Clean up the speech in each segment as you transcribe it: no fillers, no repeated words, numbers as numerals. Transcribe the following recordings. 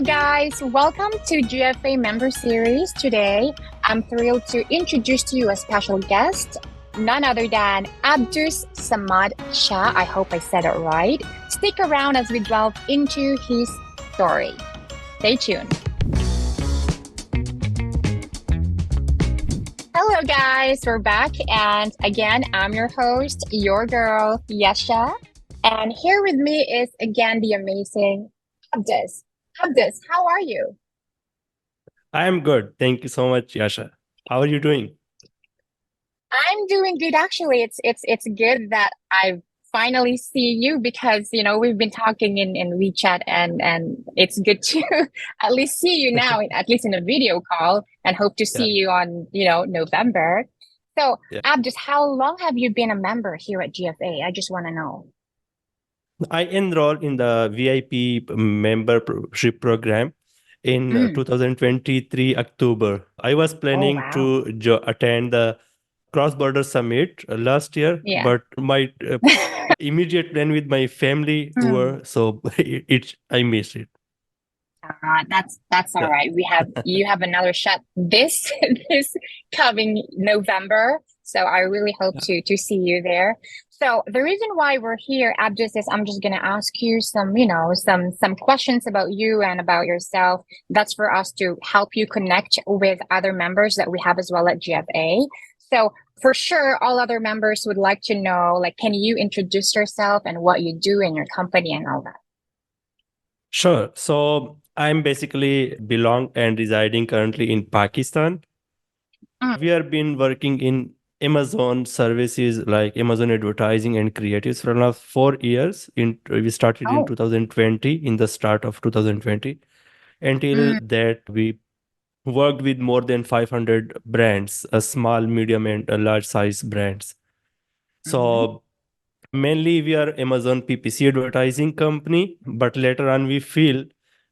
guys, welcome to GFA Member Series. Today, I'm thrilled to introduce to you a special guest, none other than Abdus Samad Shah. I hope I said it right. Stick around as we delve into his story. Stay tuned. Hello guys, we're back, and again, I'm your host, your girl, Yesha. And here with me is again the amazing Abdus. Abdus, how are you? I am good. Thank you so much, Yasha. How are you doing? I'm doing good actually. It's good that I finally see you because we've been talking in WeChat and it's good to at least see you now, at least in a video call, and hope to see Yeah, you on November. So yeah. Abdus, how long have you been a member here at GFA? I just want to know. I enrolled in the VIP membership program in Mm. 2023 October. I was Oh planning wow. to attend the cross-border summit last year, Yeah. but my immediate plan with my family Mm. tour, so I missed it. That's all Yeah, right. You have another shot this this coming November. So I really hope yeah. to see you there. So the reason why we're here, Abdus, is I'm just gonna ask you some, some questions about you and about yourself. That's for us to help you connect with other members that we have as well at GFA. So for sure, all other members would like to know, like, can you introduce yourself and what you do in your company and all that? Sure. So I'm basically belong and residing currently in Pakistan. Mm. We have been working in Amazon services like Amazon advertising and creatives for last 4 years. We started in Oh. 2020, in the start of 2020. Until Mm. that, we worked with more than 500 brands, a small, medium, and a large size brands. Mm-hmm. So mainly we are Amazon PPC advertising company, but later on we feel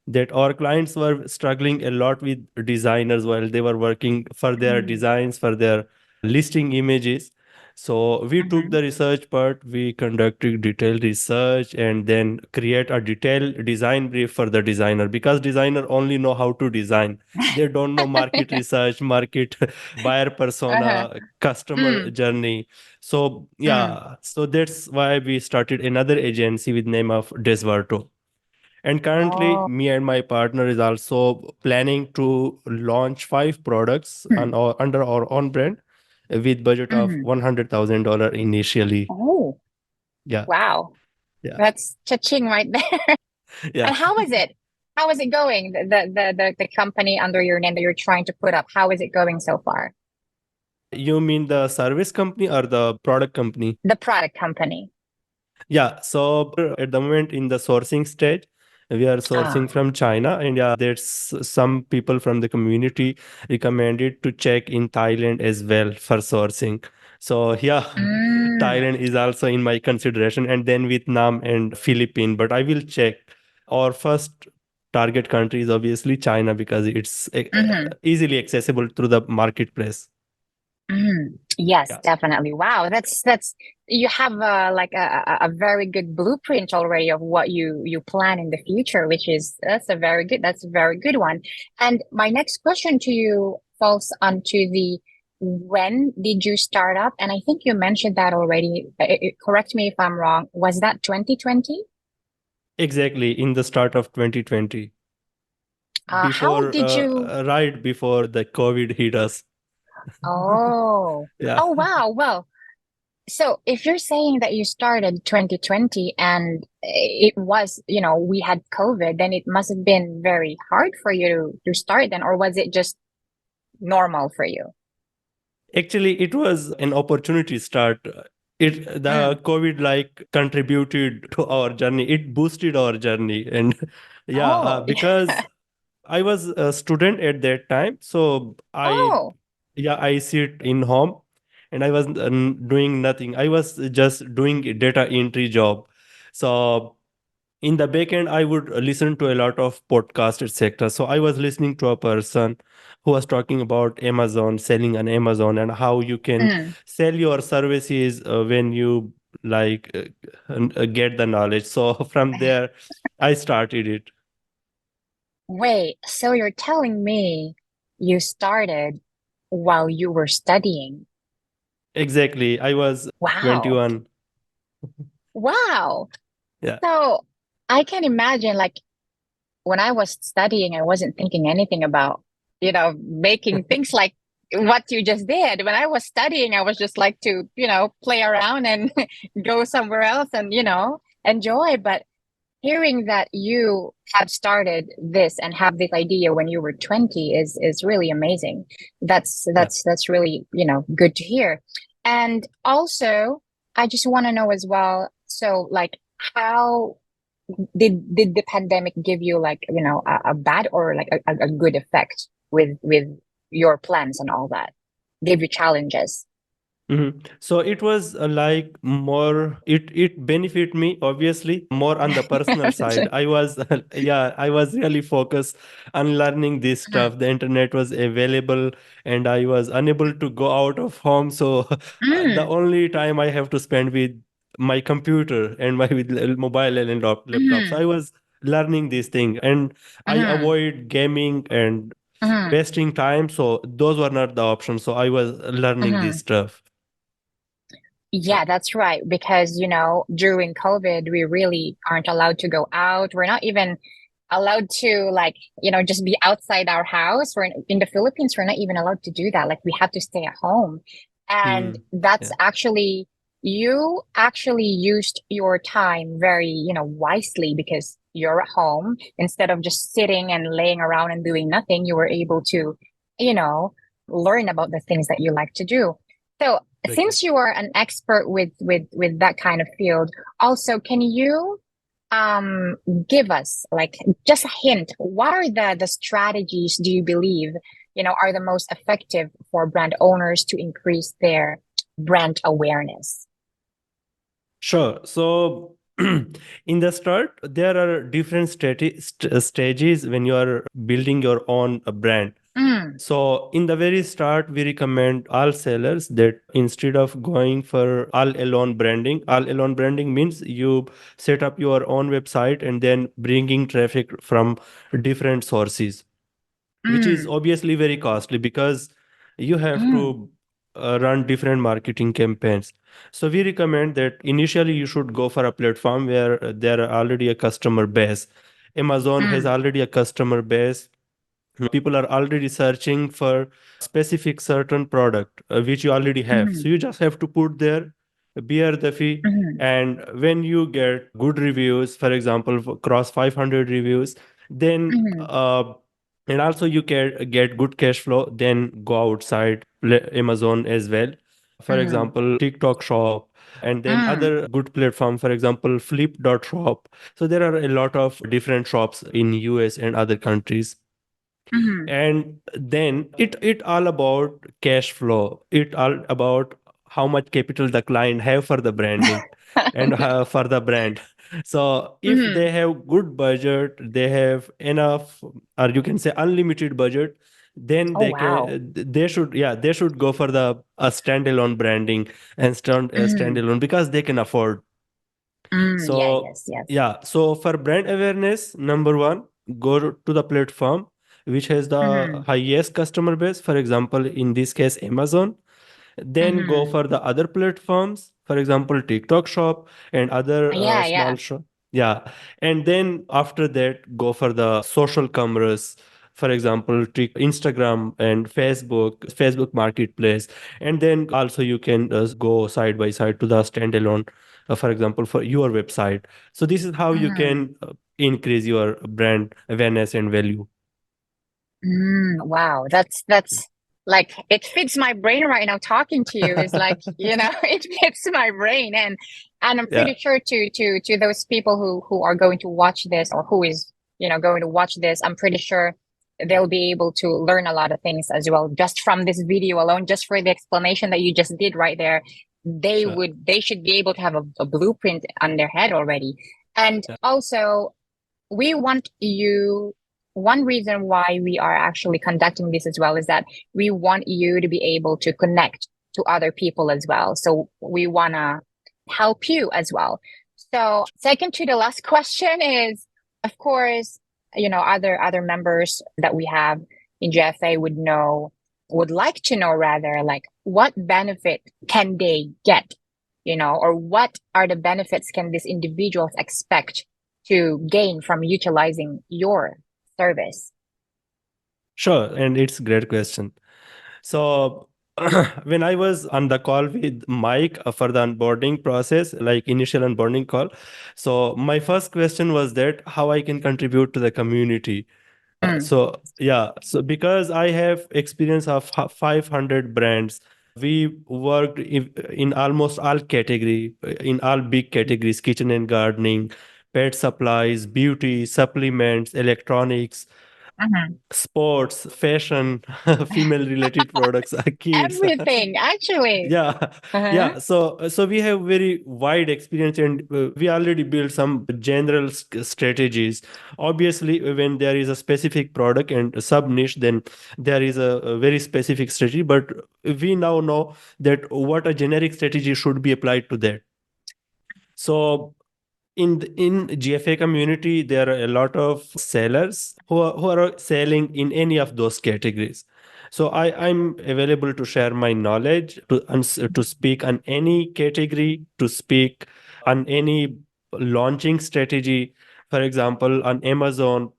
that our clients were struggling a lot with designers while they were working for their Mm. designs, for their listing images. So we took Mm-hmm. the research part, we conducted detailed research and then create a detailed design brief for the designer, because designer only know how to design. They don't know market research, market buyer Uh-huh. persona, customer Mm. journey. So Mm. yeah, so that's why we started another agency with name of Desverto. And currently, Oh. me and my partner is also planning to launch 5 products Mm. under our own brand with budget of Mm. $100,000 initially. Oh, Yeah, wow. yeah, That's cha-ching right there. yeah. And how is it? How is it going? The company under your name that you're trying to put up, how is it going so far? You mean the service company or the product company? The product company. Yeah, so at the moment in the sourcing stage, we are Ah. sourcing from China, and yeah, there's some people from the community recommended to check in Thailand as well for sourcing. So yeah, Mm. Thailand is also in my consideration, and then Vietnam and Philippines. But I will check. Our first target country is obviously China because it's Mm-hmm. easily accessible through the marketplace. Mm. Yes, Yeah. definitely. Wow, that's you have like a very good blueprint already of what you plan in the future, which is that's a very good one. And my next question to you falls onto the when did you start up? And I think you mentioned that already. Correct me if I'm wrong. Was that 2020? Exactly, in the start of 2020. How Before did you? right before the COVID hit us. Oh, Yeah, oh wow. Well, so if you're saying that you started 2020 and it was, we had COVID, then it must have been very hard for you to start then, or was it just normal for you? actually it was an opportunity start. It Mm. the COVID like contributed to our journey. It boosted our journey. And yeah, Oh, because I was a student at that time, so oh, I sit in home and I was doing nothing. I was just doing a data entry job. So in the backend, I would listen to a lot of podcasts, etc. So I was listening to a person who was talking about Amazon, selling on Amazon, and how you can mm. sell your services when you like get the knowledge. So from there, I started it. Wait, so you're telling me you started while you were studying? Exactly. I was Wow. 21. Wow. Yeah. So I can imagine, like, when I was studying, I wasn't thinking anything about, making things like what you just did. When I was studying, I was just like to, play around and go somewhere else and, enjoy. But hearing that you have started this and have this idea when you were 20 is really amazing. That's Yeah. that's that's really, good to hear. And also, I just want to know as well, so like how did the pandemic give you like, a bad or like a good effect with your plans and all that? Give you challenges? So it was like more, it benefit me obviously more on the personal side. I was yeah, I was really focused on learning this Mhm. stuff. The internet was available and I was unable to go out of home. So the Mm, only time I have to spend with my computer and my with mobile and laptop. So mhm, I was learning this thing and I mhm, avoid gaming and mhm, wasting time. So those were not the options. So I was learning this mhm. stuff. Yeah. Yeah, that's right. Because, during COVID, we really aren't allowed to go out. We're not even allowed to, like, just be outside our house. We're in the Philippines, we're not even allowed to do that. Like, we have to stay at home. And Mm, that's yeah. actually, you actually used your time very, wisely because you're at home. Instead of just sitting and laying around and doing nothing, you were able to, you know, learn about the things that you like to do. So, Exactly. since you are an expert with that kind of field, also can you um give us like just a hint? What are the strategies do you believe, are the most effective for brand owners to increase their brand awareness? Sure. So in the start, there are different stages when you are building your own brand. Mm, So in the very start, we recommend all sellers that instead of going for all alone branding means you set up your own website and then bringing traffic from different sources, which is mm, obviously very costly because you have mm, to run different marketing campaigns. So we recommend that initially you should go for a platform where there are already a customer base. Amazon has mm, already a customer base. People are already searching for specific certain product which you already have. So mm, you just have to put there, bear the fee, mm, and when you get good reviews, for example, cross 500 reviews, then mm, and also you can get good cash flow, then go outside Amazon as well. For mm, example, TikTok shop, and then mm, other good platform, for example, flip.shop. So there are a lot of different shops in US and other countries. mm. And then it all about cash flow, it all about how much capital the client have for the branding and for the brand. So if they Mm. have good budget, they have enough, or you can say unlimited budget, then Oh wow. they should, yeah, they should go for the a standalone branding and Mm, standalone because they can afford. yeah, So, yes, yes. yeah, so for brand awareness, number one, go to the platform which has the Mm, highest customer base. For example, in this case, Amazon. Then go mm. for the other platforms, for example, TikTok shop and other Yeah, small yeah. shop. Yeah. And then after that, go for the social commerce. For example, Instagram and Facebook Marketplace. And then also you can go side by side to the standalone, for example, for your website. So this is how you Mm. can increase your brand awareness and value. Wow, that's like it fits my brain right now talking to you is like, it fits my brain and I'm Yeah, pretty sure to those people who are going to watch this or who is, going to watch this, I'm pretty sure they'll be able to learn a lot of things as well just from this video alone, just for the explanation that you just did right there. sure. They should be able to have a blueprint on their head already. And Yeah, also we want you one reason why we are actually conducting this as well is that we want you to be able to connect to other people as well. So we want to help you as well. So second to the last question is, of course, other members that we have in GFA would like to know rather, like what benefit can they get, or what are the benefits can these individuals expect to gain from utilizing your service? Sure, and it's a great question. So when I was on the call with Mike for the onboarding process, like initial onboarding call, so my first question was that how I can contribute to the community. Mm, So yeah, so because I have experience of 500 brands, we worked in almost all category, in all big categories: kitchen and gardening, pet supplies, beauty, supplements, electronics, mhm. sports, fashion, female related products, kids. Everything, actually. Yeah, Uh-huh. yeah. So we have very wide experience, and we already built some general strategies. Obviously, when there is a specific product and a sub niche, then there is a very specific strategy. But we now know that what a generic strategy should be applied to that. So in GFA community, there are a lot of sellers who are selling in any of those categories. So I'm available to share my knowledge, to speak on any category, to speak on any launching strategy. For example, on Amazon,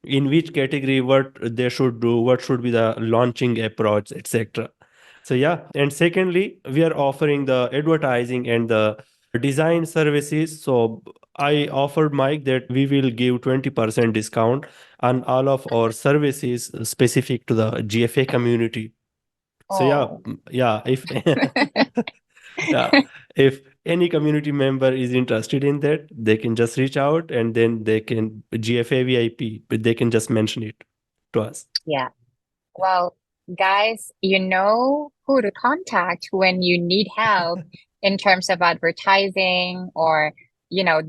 in which category what they should do, what should be the launching approach, etc. So yeah, and secondly, we are offering the advertising and the design services. So I offered Mike that we will give 20% discount on all of our services specific to the GFA community. So yeah, Oh. yeah, if yeah, if any community member is interested in that, they can just reach out, and then they can GFA VIP, but they can just mention it to us. Yeah. Well, guys, you know who to contact when you need help in terms of advertising or,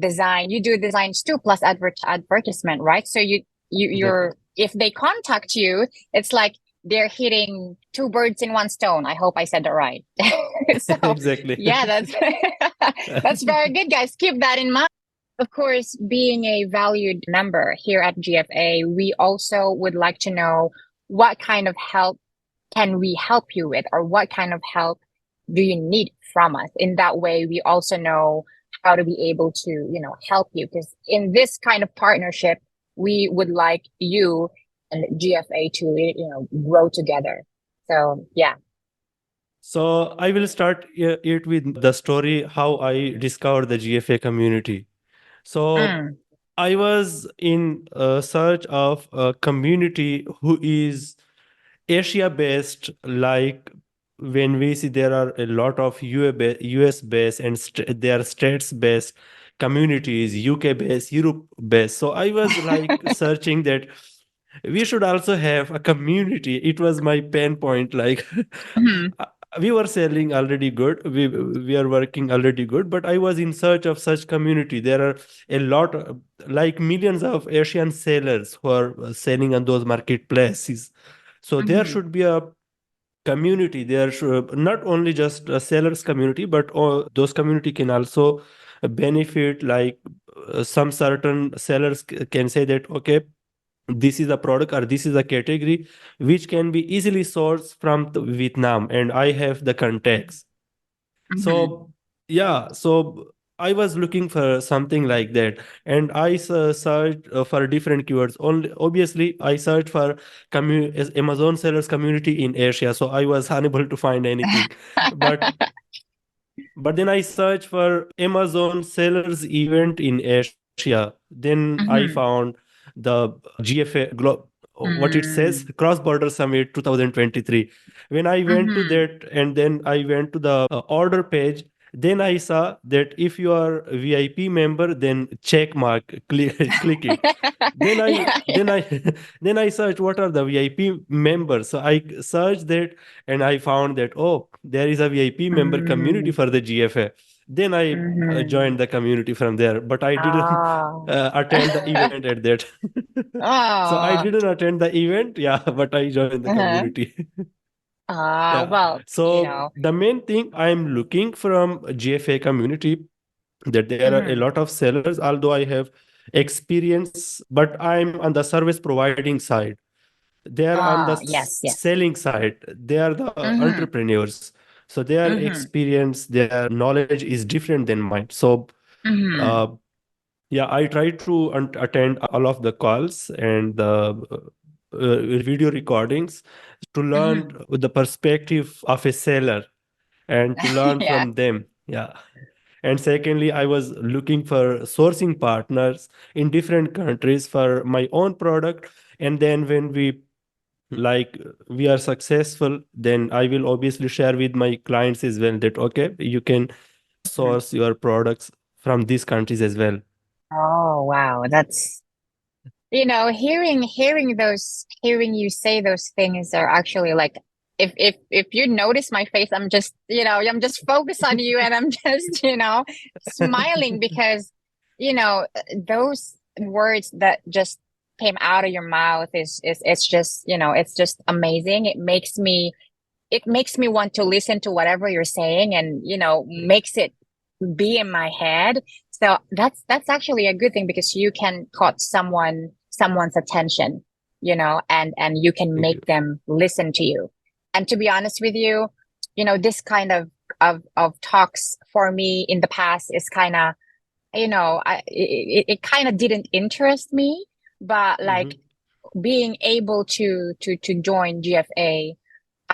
design. You do designs too, plus advertisement, right? So Exactly. if they contact you, it's like they're hitting two birds in one stone. I hope I said that right. So Exactly. yeah, that's that's very good, guys. Keep that in mind. Of course, being a valued member here at GFA, we also would like to know what kind of help can we help you with, or what kind of help do you need from us? In that way, we also know how to be able to, help you. Because in this kind of partnership, we would like you and GFA to, grow together. So yeah. So I will start it with the story how I discovered the GFA community. So Mm, I was in search of a community who is Asia based, like when we see there are a lot of US based and there are states based communities, UK based, Europe based. So I was like searching that we should also have a community. It was my pain point. Like mhm, we were selling already good, we are working already good, but I was in search of such community. There are a lot, like millions of Asian sellers who are selling on those marketplaces. So there mhm, should be a community. There should not only just a sellers community, but those community can also benefit. Like some certain sellers can say that, okay, this is a product or this is a category which can be easily sourced from Vietnam, and I have the contacts. mhm. So yeah, so I was looking for something like that, and I searched for different keywords. Only obviously I searched for Amazon sellers community in Asia, so I was unable to find anything. But then I searched for Amazon sellers event in Asia. Then I Mhm, found the GFA what it says, mm, Cross Border Summit 2023. When I went to mhm. that, and then I went to the order page, then I saw that if you are a VIP member, then check mark, click it. Then I Yeah. then I then I searched what are the VIP members. So I searched that, and I found that, oh, there is a VIP member community Mm, for the GFA. Then I mhm. joined the community from there, but I didn't Oh. attend the event at that. So I Oh. didn't attend the event, yeah, but I joined the Uh-huh. community. Yeah. Well, So the main thing I'm looking from GFA community, that there are a mhm. lot of sellers, although I have experience, but I'm on the service providing side. They are on the Yes, yes. selling side. They are the Mm-hmm. entrepreneurs. So their Mm-hmm. experience, their knowledge is different than mine. So Mm-hmm. uh, yeah, I try to attend all of the calls and the video recordings to learn Mm-hmm. the perspective of a seller and to learn Yeah. from them. Yeah. And secondly, I was looking for sourcing partners in different countries for my own product. And then when we are successful, then I will obviously share with my clients as well that okay, you can Mhm. source your products from these countries as well. Oh, wow. That's, hearing you say those things are actually like, if you notice my face, I'm just focused on you and I'm just, smiling because, those words that just came out of your mouth is it's just, it's just amazing. It makes me want to listen to whatever you're saying and, makes it be in my head. So that's actually a good thing because you can caught someone's attention, and you can Thank make you. them listen to you. And to be honest with you, this kind of talks for me in the past is kind of, it kind of didn't interest me, but like Mhm, being able to join GFA,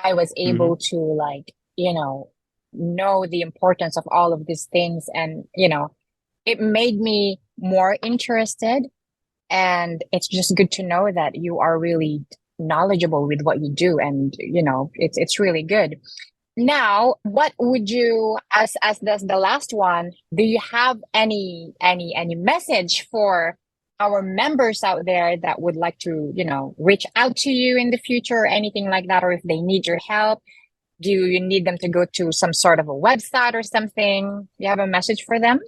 I was able mhm, to like, know the importance of all of these things. And, it made me more interested. And it's just good to know that you are really knowledgeable with what you do. And, it's really good. Now, what would you, as the last one, do you have any message for our members out there that would like to, reach out to you in the future or anything like that, or if they need your help? Do you need them to go to some sort of a website or something? You have a message for them?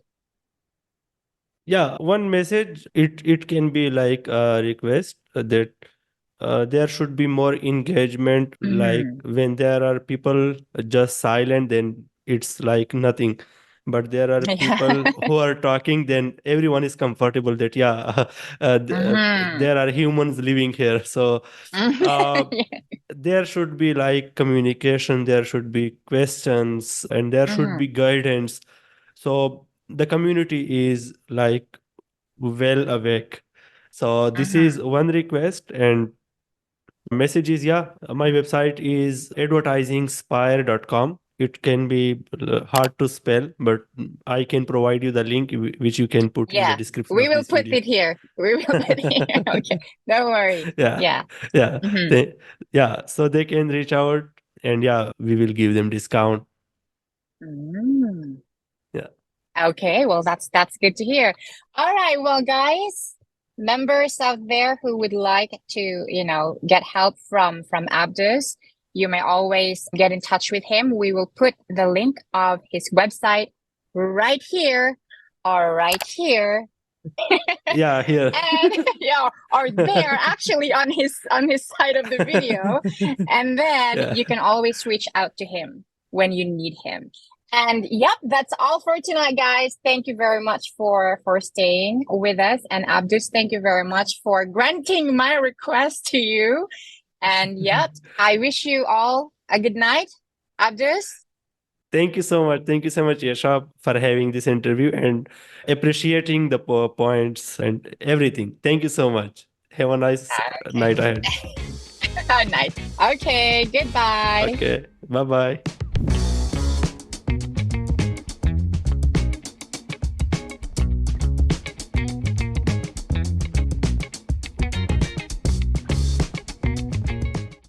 yeah, one message, it can be like a request that there should be more engagement. Like Mm-hmm. when there are people just silent, then it's like nothing. But there are people Yeah. who are talking, then everyone is comfortable that yeah, Mm-hmm. there are humans living here. So uh, Yeah. there should be like communication, there should be questions, and there should Mm-hmm. be guidance. So the community is like well awake. So this is Mm-hmm. one request. And message is yeah, my website is advertisingspire.com. It can be hard to spell, but I can provide you the link which you can put in the Yeah. description We of will this put video. it here. We will put it here. Okay. Don't worry. Yeah, Yeah. yeah, Mm-hmm. yeah. So they can reach out, and yeah, we will give them discount. Mm. Yeah. Okay, well that's good to hear. All right, well guys, members out there who would like to, get help from Abdus, you may always get in touch with him. We will put the link of his website right here or right here. Yeah, here. And yeah, or there actually on his side of the video. And then Yeah. you can always reach out to him when you need him. And yep, that's all for tonight, guys. Thank you very much for staying with us. And Abdus, thank you very much for granting my request to you. And yep, I wish you all a good night. Abdus. Thank you so much. Thank you so much, Yasha, for having this interview and appreciating the points and everything. Thank you so much. Have a nice night Okay. ahead. Nice. Okay, goodbye. Okay. Bye bye.